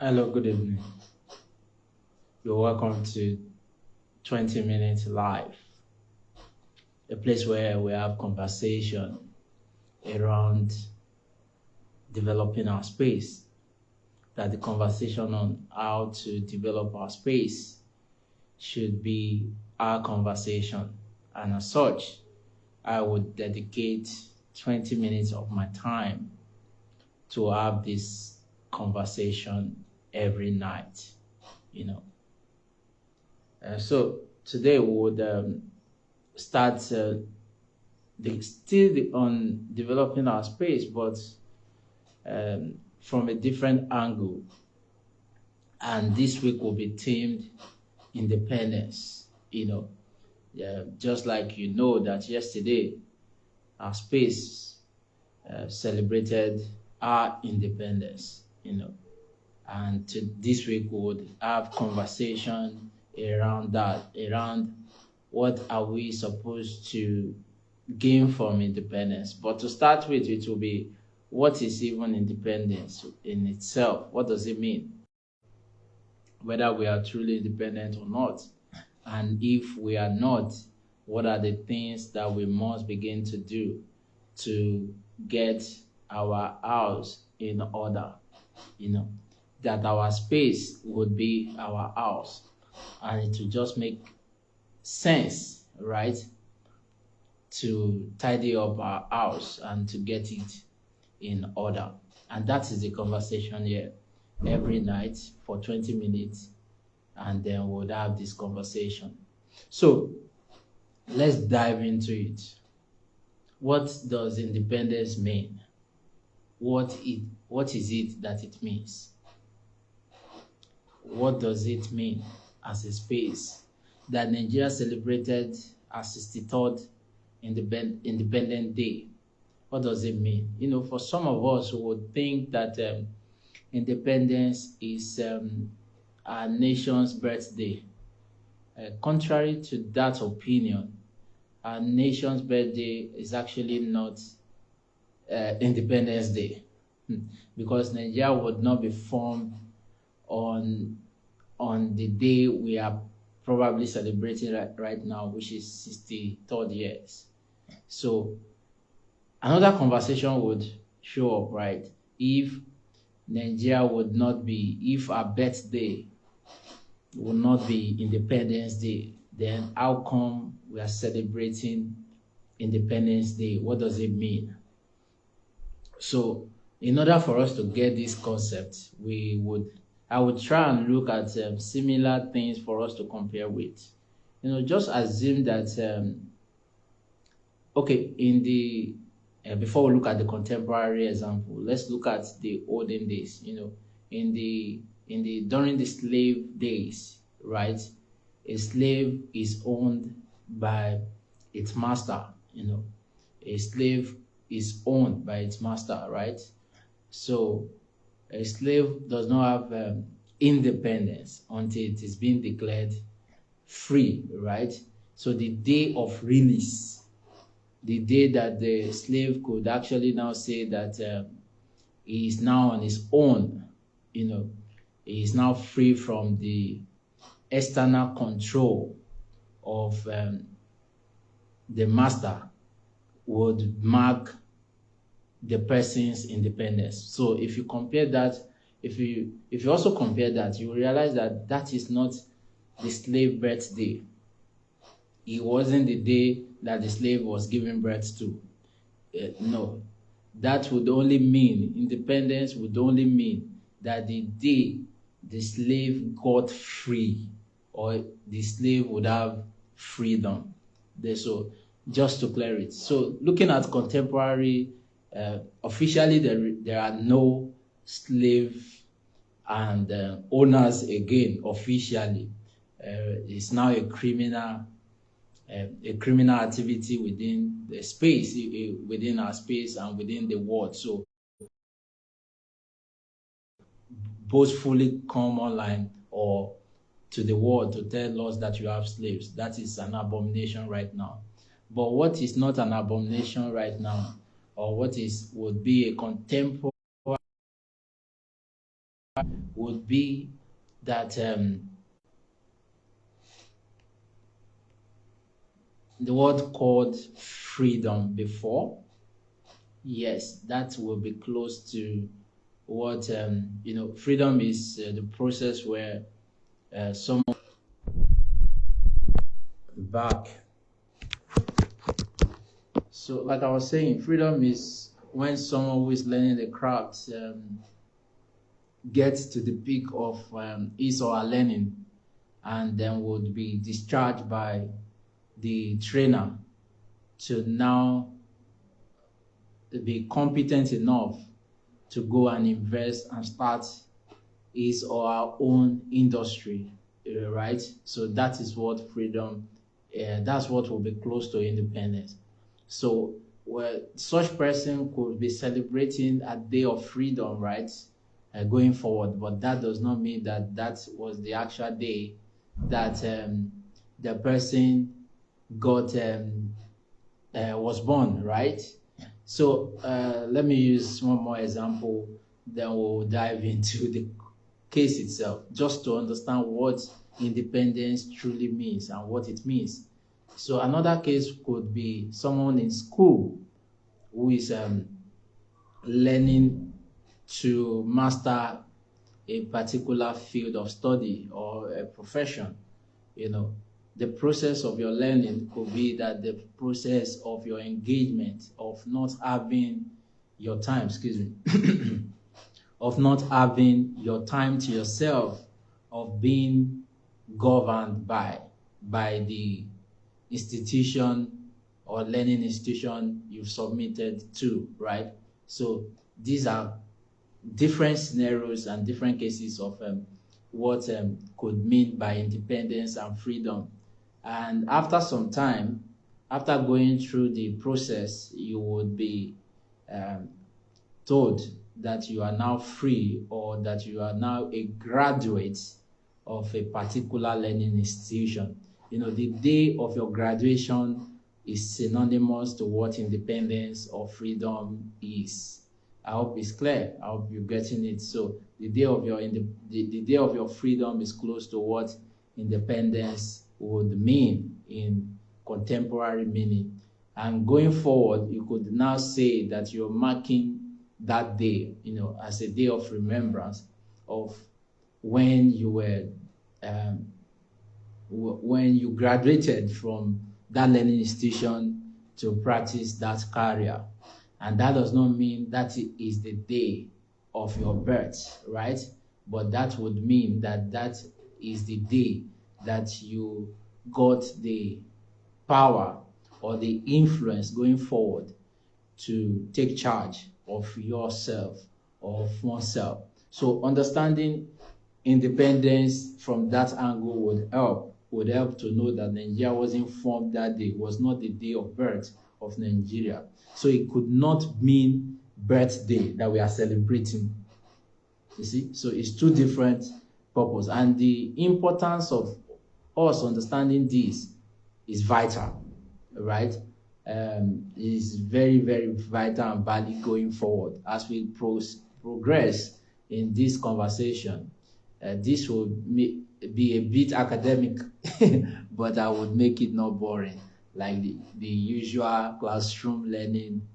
Hello, good evening. You're welcome to 20 Minutes Live, a place where we have conversation around developing our space. That the conversation on how to develop our space should be our conversation. And as such, I would dedicate 20 minutes of my time to have this conversation every night, you know. So today we would start on developing our space, but from a different angle. And this week will be themed independence. Just like that yesterday our space celebrated our independence. And this week we would have conversation around that, around what are we supposed to gain from independence. But to start with, it will be what is even independence in itself? What does it mean? Whether we are truly independent or not. And if we are not, what are the things that we must begin to do to get our house in order? That our space would be our house, and it will just make sense, right, to tidy up our house and to get it in order. And that is the conversation here every night for 20 minutes, and then we'll have this conversation. So let's dive into it. What does independence mean? What is it that it means? What does it mean as a space that Nigeria celebrated our 63rd Independent Day? What does it mean? For some of us who would think that independence is our nation's birthday. Contrary to that opinion, our nation's birthday is actually not Independence Day, because Nigeria would not be formed on the day we are probably celebrating right now, which is 63rd years. So another conversation would show up, right? If our birthday would not be Independence Day, then how come we are celebrating Independence Day? What does it mean? So in order for us to get this concept, I would try and look at similar things for us to compare with. Just assume that before we look at the contemporary example, let's look at the olden days. During the slave days, right? A slave is owned by its master. A slave is owned by its master, right? So a slave does not have independence until it is being declared free, right? So the day of release, the day that the slave could actually now say that he is now on his own, he is now free from the external control of the master, would mark the person's independence. So if you compare that, if you also compare that, you realize that that is not the slave birthday. It wasn't the day that the slave was given birth to. No, that would only mean, independence would only mean that the day the slave got free, or the slave would have freedom. So just to clear it. So looking at contemporary, officially there are no slave and owners again. Officially, it's now a criminal activity within the space, within our space and within the world. So boastfully come online or to the world to tell us that you have slaves, that is an abomination right now. But what is not an abomination right now, or would be a contemporary would be that the word called freedom before. Yes, that will be close to what freedom is the process where someone back. So, like I was saying, freedom is when someone who is learning the craft gets to the peak of his or her learning and then would be discharged by the trainer to now be competent enough to go and invest and start his or her own industry, right? So that is what freedom, that's what will be close to independence. So, well, such person could be celebrating a day of freedom, right? Going forward, but that does not mean that that was the actual day that the person got was born, right? So let me use one more example, then we'll dive into the case itself, just to understand what independence truly means and what it means. So another case could be someone in school who is learning to master a particular field of study or a profession. You know, the process of your learning could be that the process of your engagement, of not having your time, excuse me, of not having your time to yourself, of being governed by the institution or learning institution you've submitted to, right? So these are different scenarios and different cases of what could mean by independence and freedom. And after some time, after going through the process, you would be um, told that you are now free or that you are now a graduate of a particular learning institution. You know, the day of your graduation is synonymous to what independence or freedom is. I hope it's clear. I hope you're getting it. So the day of your the day of your freedom is close to what independence would mean in contemporary meaning. And going forward, you could now say that you're marking that day, as a day of remembrance of when you were um, when you graduated from that learning institution to practice that career. And that does not mean that it is the day of your birth, right? But that would mean that that is the day that you got the power or the influence going forward to take charge of yourself or of oneself. So understanding independence from that angle would help to know that Nigeria wasn't formed that day, was not the day of birth of Nigeria. So it could not mean birthday that we are celebrating. You see, so it's two different purposes, and the importance of us understanding this is vital, right? Is very, very vital and valid going forward as we progress in this conversation. This will be a bit academic, but I would make it not boring, like the usual classroom learning